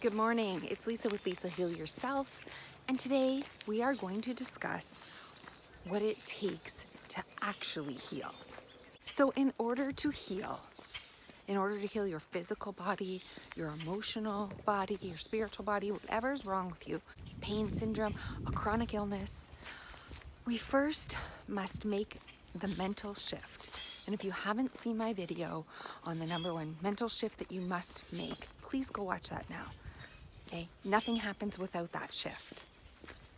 Good morning, it's Lisa with Lisa Heal Yourself, and today we are going to discuss what it takes to actually heal. So in order to heal your physical body, your emotional body, your spiritual body, whatever's wrong with you, pain syndrome, a chronic illness, we first must make the mental shift. And if you haven't seen my video on the number one mental shift that you must make, please go watch that now. Okay, nothing happens without that shift.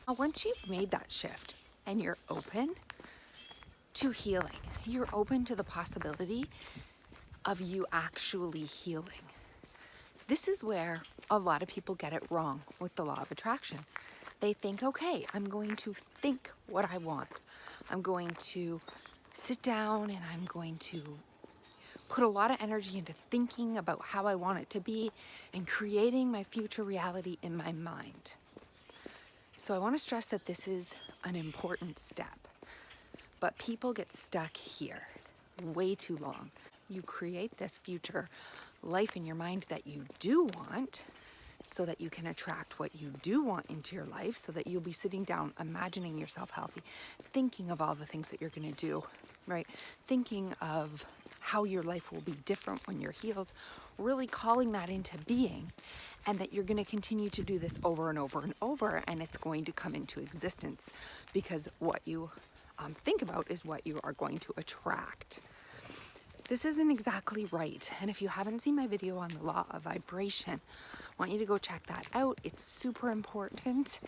Now, once you've made that shift and you're open to healing, you're open to the possibility of you actually healing. This is where a lot of people get it wrong with the law of attraction. They think, okay, I'm going to think what I want. I'm going to sit down and I'm going to put a lot of energy into thinking about how I want it to be and creating my future reality in my mind. So I want to stress that this is an important step, but people get stuck here way too long. You create this future life in your mind that you do want so that you can attract what you do want into your life, so that you'll be sitting down, imagining yourself healthy, thinking of all the things that you're going to do, right? Thinking of how your life will be different when you're healed, really calling that into being, and that you're going to continue to do this over and over and over, and it's going to come into existence because what you think about is what you are going to attract. This isn't exactly right, and if you haven't seen my video on the law of vibration, I want you to go check that out. It's super important,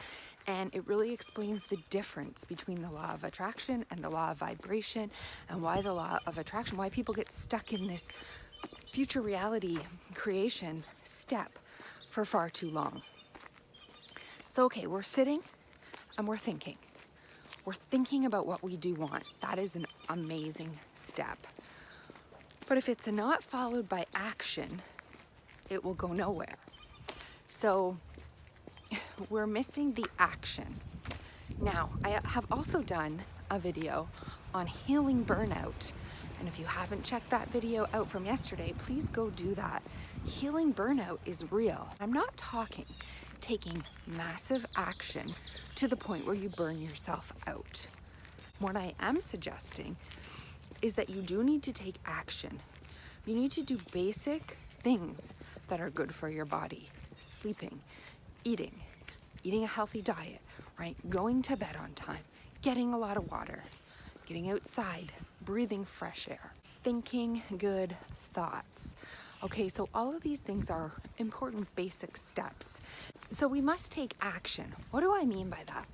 and it really explains the difference between the law of attraction and the law of vibration, and why the law of attraction, why people get stuck in this future reality creation step for far too long. So, okay, we're sitting and we're thinking. We're thinking about what we do want. That is an amazing step. But if it's not followed by action, it will go nowhere. So we're missing the action. Now, I have also done a video on healing burnout. And if you haven't checked that video out from yesterday, please go do that. Healing burnout is real. I'm not talking taking massive action to the point where you burn yourself out. What I am suggesting is that you do need to take action. You need to do basic things that are good for your body. Sleeping, eating a healthy diet, right? Going to bed on time, getting a lot of water, getting outside, breathing fresh air, thinking good thoughts. Okay, so all of these things are important basic steps. So we must take action. What do I mean by that?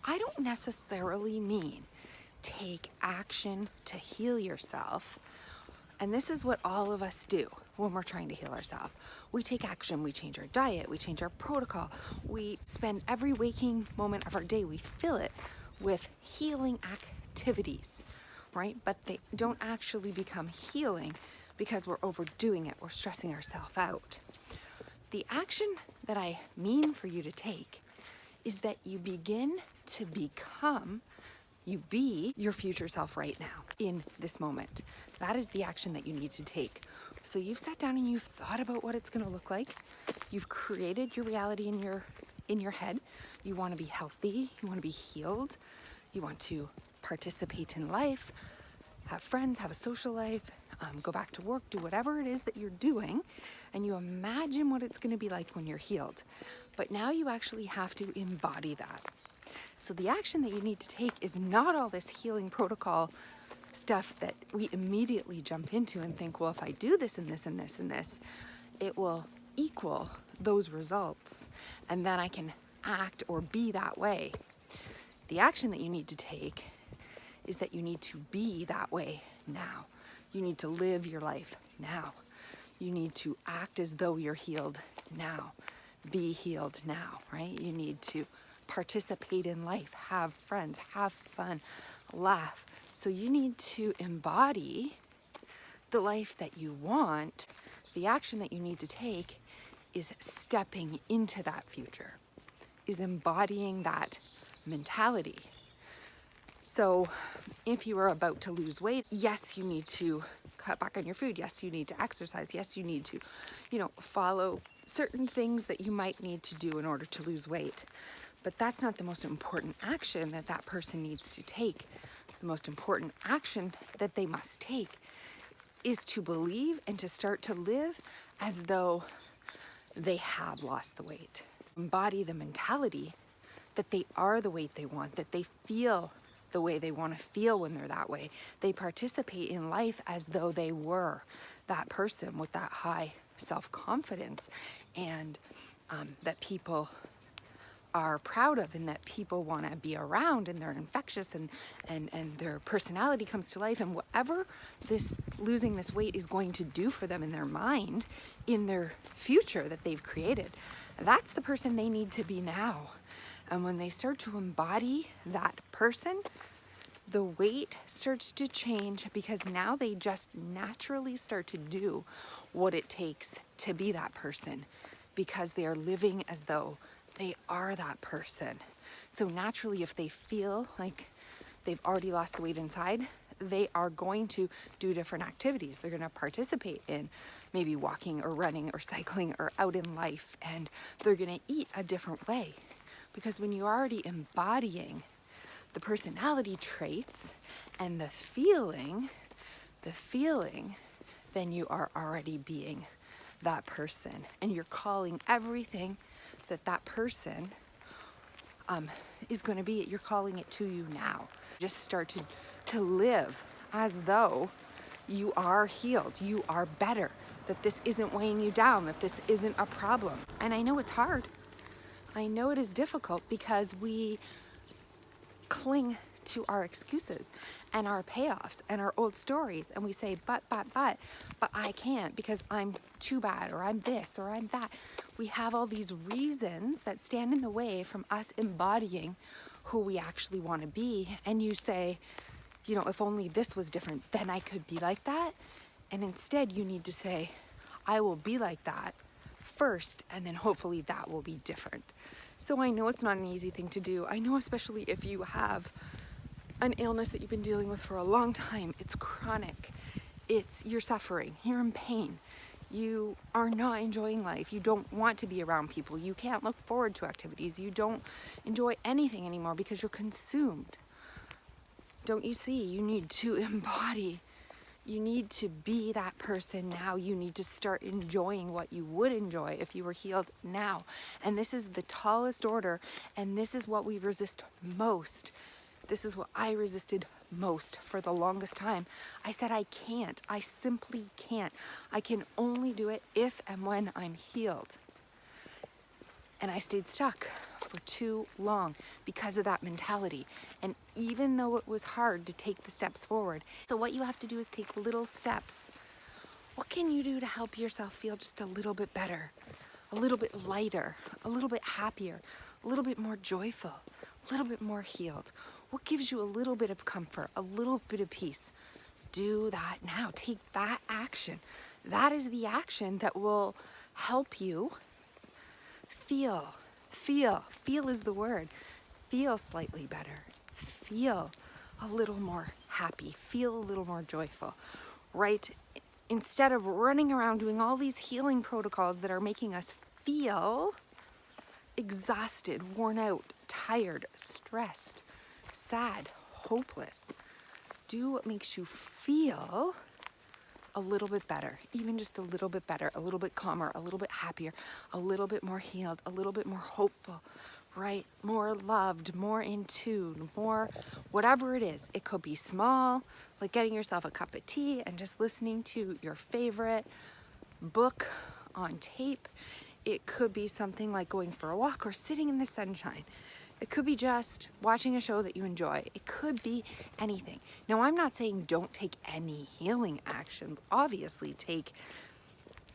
I don't necessarily mean take action to heal yourself. And this is what all of us do when we're trying to heal ourselves. We take action, we change our diet, we change our protocol. We spend every waking moment of our day, we fill it with healing activities, right? But they don't actually become healing because we're overdoing it, we're stressing ourselves out. The action that I mean for you to take is that you begin to become, you be your future self right now in this moment. That is the action that you need to take. So you've sat down and you've thought about what it's going to look like. You've created your reality in your head. You want to be healthy, you want to be healed, you want to participate in life, have friends, have a social life, go back to work, do whatever it is that you're doing, and you imagine what it's going to be like when you're healed. But now you actually have to embody that. So the action that you need to take is not all this healing protocol stuff that we immediately jump into and think, well, if I do this and this and this and this, it will equal those results, and then I can act or be that way. The action that you need to take is that you need to be that way now. You need to live your life now. You need to act as though you're healed now. Be healed now, right? You need to participate in life, have friends, have fun, laugh. So you need to embody the life that you want. The action that you need to take is stepping into that future, is embodying that mentality. So if you are about to lose weight, yes, you need to cut back on your food. Yes, you need to exercise. Yes, you need to, follow certain things that you might need to do in order to lose weight. But that's not the most important action that that person needs to take. The most important action that they must take is to believe and to start to live as though they have lost the weight. Embody the mentality that they are the weight they want, that they feel the way they want to feel when they're that way. They participate in life as though they were that person with that high self-confidence, and that people are proud of, and that people want to be around, and they're infectious, and their personality comes to life. And whatever this losing this weight is going to do for them in their mind, in their future that they've created, that's the person they need to be now. And when they start to embody that person, the weight starts to change, because now they just naturally start to do what it takes to be that person, because they are living as though they are that person. So naturally, if they feel like they've already lost the weight inside, they are going to do different activities. They're going to participate in maybe walking or running or cycling or out in life, and they're going to eat a different way. Because when you're already embodying the personality traits and the feeling, then you are already being that person, and you're calling everything that person is going to be. You're calling it to you now. Just start to live as though you are healed, you are better, that this isn't weighing you down, that this isn't a problem. And I know it's hard. I know it is difficult, because we cling to our excuses and our payoffs and our old stories, and we say, but I can't because I'm too bad, or I'm this, or I'm that. We have all these reasons that stand in the way from us embodying who we actually want to be. And you say, you know, if only this was different, then I could be like that. And instead you need to say, I will be like that first, and then hopefully that will be different. So I know it's not an easy thing to do. I know, especially if you have an illness that you've been dealing with for a long time. It's chronic. You're suffering. You're in pain. You are not enjoying life. You don't want to be around people. You can't look forward to activities. You don't enjoy anything anymore because you're consumed. Don't you see? You need to embody. You need to be that person now. You need to start enjoying what you would enjoy if you were healed now. And this is the tallest order, and this is what we resist most. This is what I resisted most for the longest time. I said, I can't. I simply can't. I can only do it if and when I'm healed. And I stayed stuck for too long because of that mentality. And even though it was hard to take the steps forward, so what you have to do is take little steps. What can you do to help yourself feel just a little bit better, a little bit lighter, a little bit happier, a little bit more joyful, a little bit more healed? What gives you a little bit of comfort, a little bit of peace? Do that now. Take that action. That is the action that will help you feel is the word. Feel slightly better. Feel a little more happy. Feel a little more joyful, right? Instead of running around doing all these healing protocols that are making us feel exhausted, worn out, tired, stressed, sad, hopeless. Do what makes you feel a little bit better, even just a little bit better, a little bit calmer, a little bit happier, a little bit more healed, a little bit more hopeful, right? More loved, more in tune, more whatever it is. It could be small, like getting yourself a cup of tea and just listening to your favorite book on tape. It could be something like going for a walk or sitting in the sunshine. It could be just watching a show that you enjoy. It could be anything. Now, I'm not saying don't take any healing actions. Obviously,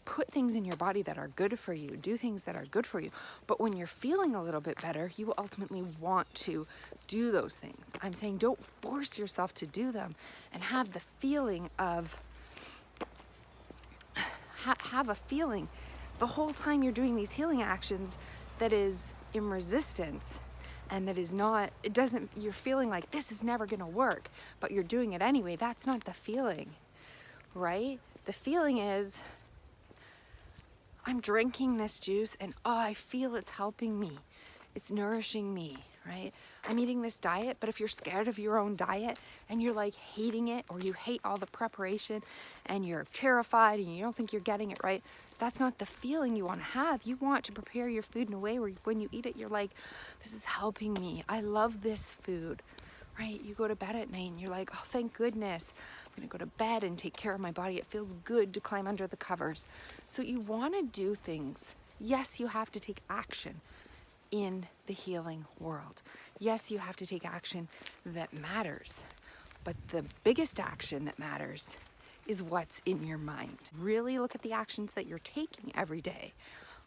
put things in your body that are good for you. Do things that are good for you. But when you're feeling a little bit better, you will ultimately want to do those things. I'm saying don't force yourself to do them, and have the feeling of, have a feeling the whole time you're doing these healing actions that is in resistance. And that is not, you're feeling like this is never gonna work, but you're doing it anyway. That's not the feeling, right? The feeling is, I'm drinking this juice and oh, I feel it's helping me. It's nourishing me, right? I'm eating this diet, but if you're scared of your own diet and you're like hating it, or you hate all the preparation and you're terrified and you don't think you're getting it right, that's not the feeling you want to have. You want to prepare your food in a way where when you eat it, you're like, this is helping me. I love this food, right? You go to bed at night and you're like, oh, thank goodness. I'm gonna go to bed and take care of my body. It feels good to climb under the covers. So you want to do things. Yes, you have to take action in the healing world. Yes, you have to take action that matters, but the biggest action that matters is what's in your mind. Really look at the actions that you're taking every day.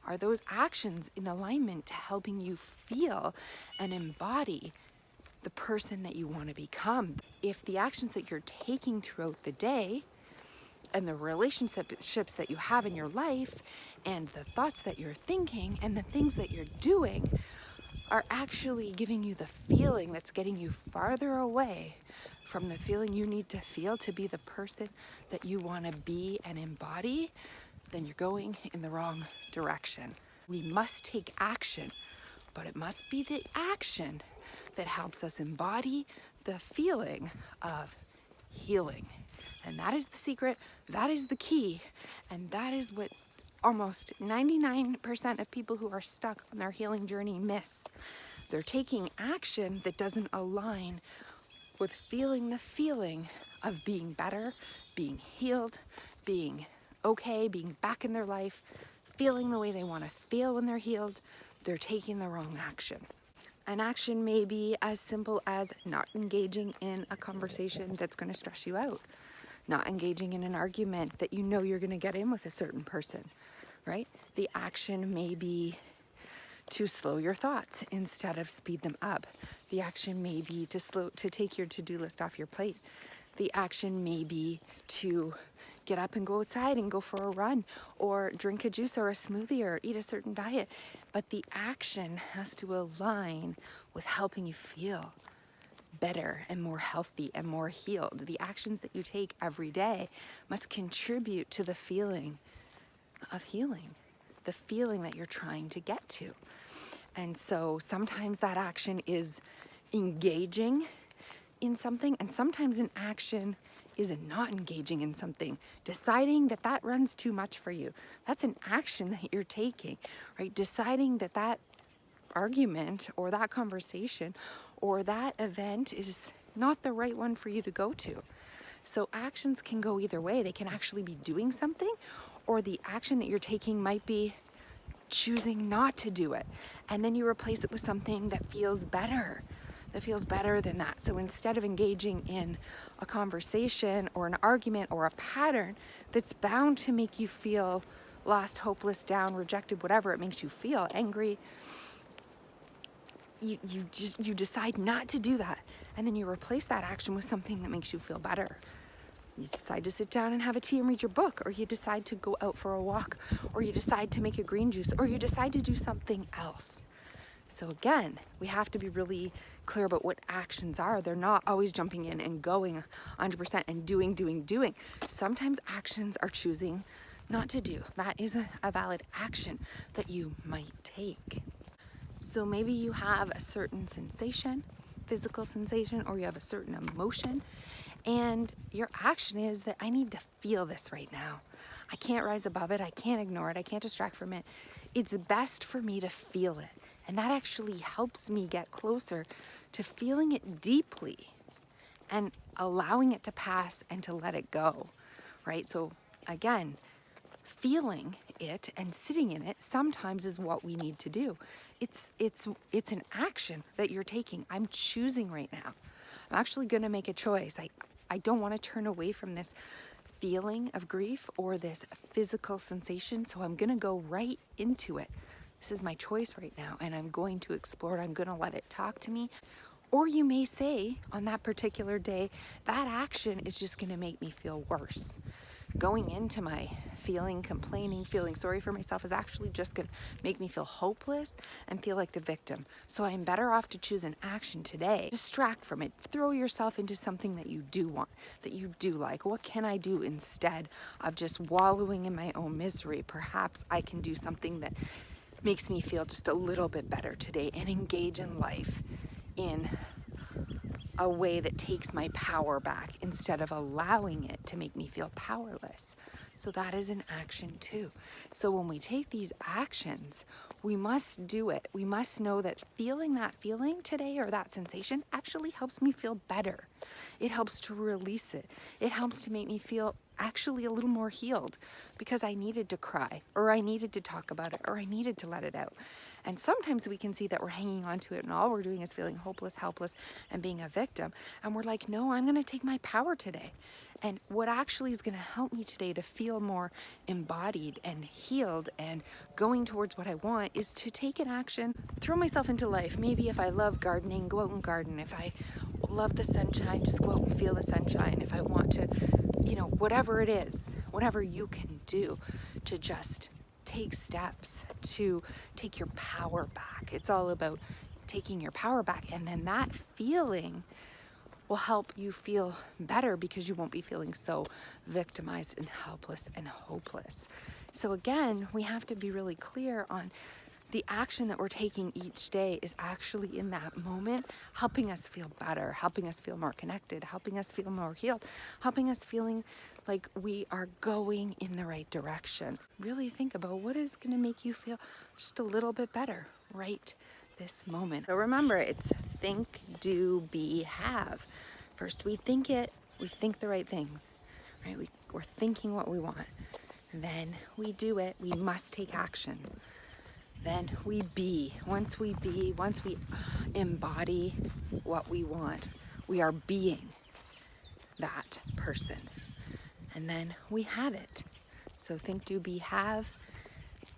Are those actions in alignment to helping you feel and embody the person that you want to become? If the actions that you're taking throughout the day and the relationships that you have in your life and the thoughts that you're thinking and the things that you're doing are actually giving you the feeling that's getting you farther away from the feeling you need to feel to be the person that you want to be and embody, then you're going in the wrong direction. We must take action, but it must be the action that helps us embody the feeling of healing. And that is the secret, that is the key, and that is what almost 99% of people who are stuck on their healing journey miss. They're taking action that doesn't align with feeling the feeling of being better, being healed, being okay, being back in their life, feeling the way they want to feel when they're healed. They're taking the wrong action. An action may be as simple as not engaging in a conversation that's going to stress you out, not engaging in an argument that you know you're going to get in with a certain person, right? The action may be to slow your thoughts instead of speed them up. The action may be to take your to-do list off your plate. The action may be to get up and go outside and go for a run, or drink a juice or a smoothie or eat a certain diet. But the action has to align with helping you feel better and more healthy and more healed. The actions that you take every day must contribute to the feeling of healing, the feeling that you're trying to get to. And so sometimes that action is engaging in something, and sometimes an action is not engaging in something, deciding that that runs too much for you. That's an action that you're taking, right? Deciding that that argument or that conversation or that event is not the right one for you to go to. So actions can go either way. They can actually be doing something, or the action that you're taking might be choosing not to do it. And then you replace it with something that feels better than that. So instead of engaging in a conversation or an argument or a pattern that's bound to make you feel lost, hopeless, down, rejected, whatever it makes you feel, angry, you decide not to do that. And then you replace that action with something that makes you feel better. You decide to sit down and have a tea and read your book, or you decide to go out for a walk, or you decide to make a green juice, or you decide to do something else. So again, we have to be really clear about what actions are. They're not always jumping in and going 100% and doing. Sometimes actions are choosing not to do. That is a valid action that you might take. So maybe you have a certain sensation, physical sensation, or you have a certain emotion, and your action is that I need to feel this right now. I can't rise above it. I can't ignore it. I can't distract from it. It's best for me to feel it. And that actually helps me get closer to feeling it deeply and allowing it to pass and to let it go, right? So again, feeling it and sitting in it sometimes is what we need to do. It's an action that you're taking. I'm choosing right now. I'm actually going to make a choice. I don't want to turn away from this feeling of grief or this physical sensation, so I'm going to go right into it. This is my choice right now, and I'm going to explore it. I'm going to let it talk to me. Or you may say on that particular day, that action is just going to make me feel worse. going into my feeling, complaining, feeling sorry for myself is actually just going to make me feel hopeless and feel like the victim. So I'm better off to choose an action today. Distract from it. Throw yourself into something that you do want, that you do like. What can I do instead of just wallowing in my own misery? Perhaps I can do something that makes me feel just a little bit better today and engage in life in a way that takes my power back instead of allowing it to make me feel powerless. So that is an action too. So when we take these actions, we must do it. We must know that feeling that feeling today or that sensation actually helps me feel better. It helps to release it. It helps to make me feel actually a little more healed because I needed to cry, or I needed to talk about it, or I needed to let it out. And sometimes we can see that we're hanging on to it and all we're doing is feeling hopeless, helpless, and being a victim. And we're like, no, I'm gonna take my power today. And what actually is gonna help me today to feel more embodied and healed and going towards what I want is to take an action, throw myself into life. Maybe if I love gardening, go out and garden. If I love the sunshine, just go out and feel the sunshine. If I want to, whatever it is, whatever you can do to just take steps to take your power back. It's all about taking your power back, and then that feeling will help you feel better because you won't be feeling so victimized and helpless and hopeless. So again, we have to be really clear on the action that we're taking each day is actually in that moment helping us feel better, helping us feel more connected, helping us feel more healed, helping us feeling like we are going in the right direction. Really think about what is going to make you feel just a little bit better right this moment. So remember, it's think, do, be, have. First we think it, we think the right things, right? We're thinking what we want. Then we do it, we must take action. Then we be. Once we embody what we want, we are being that person. And then we have it. So think, do, be, have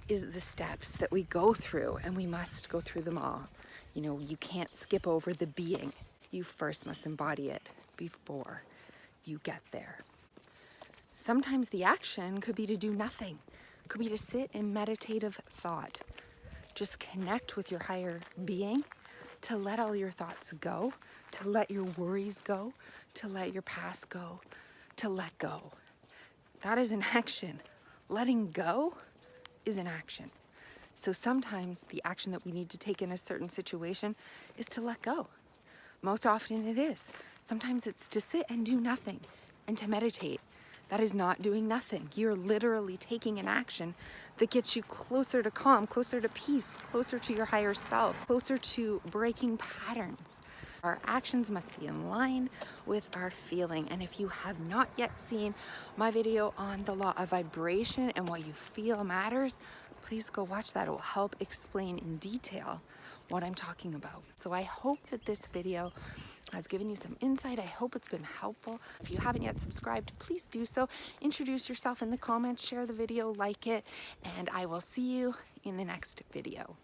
is the steps that we go through, and we must go through them all. You can't skip over the being. You first must embody it before you get there. Sometimes the action could be to do nothing. Could be to sit in meditative thought. Just connect with your higher being, to let all your thoughts go, to let your worries go, to let your past go, to let go. That is an action. Letting go is an action. So sometimes the action that we need to take in a certain situation is to let go. Most often it is. Sometimes it's to sit and do nothing and to meditate. That is not doing nothing. You're literally taking an action that gets you closer to calm, closer to peace, closer to your higher self, closer to breaking patterns. Our actions must be in line with our feeling. And if you have not yet seen my video on the law of vibration and what you feel matters, please go watch that. It will help explain in detail what I'm talking about. So I hope that this video has given you some insight. I hope it's been helpful. If you haven't yet subscribed, please do so. Introduce yourself in the comments, share the video, like it, and I will see you in the next video.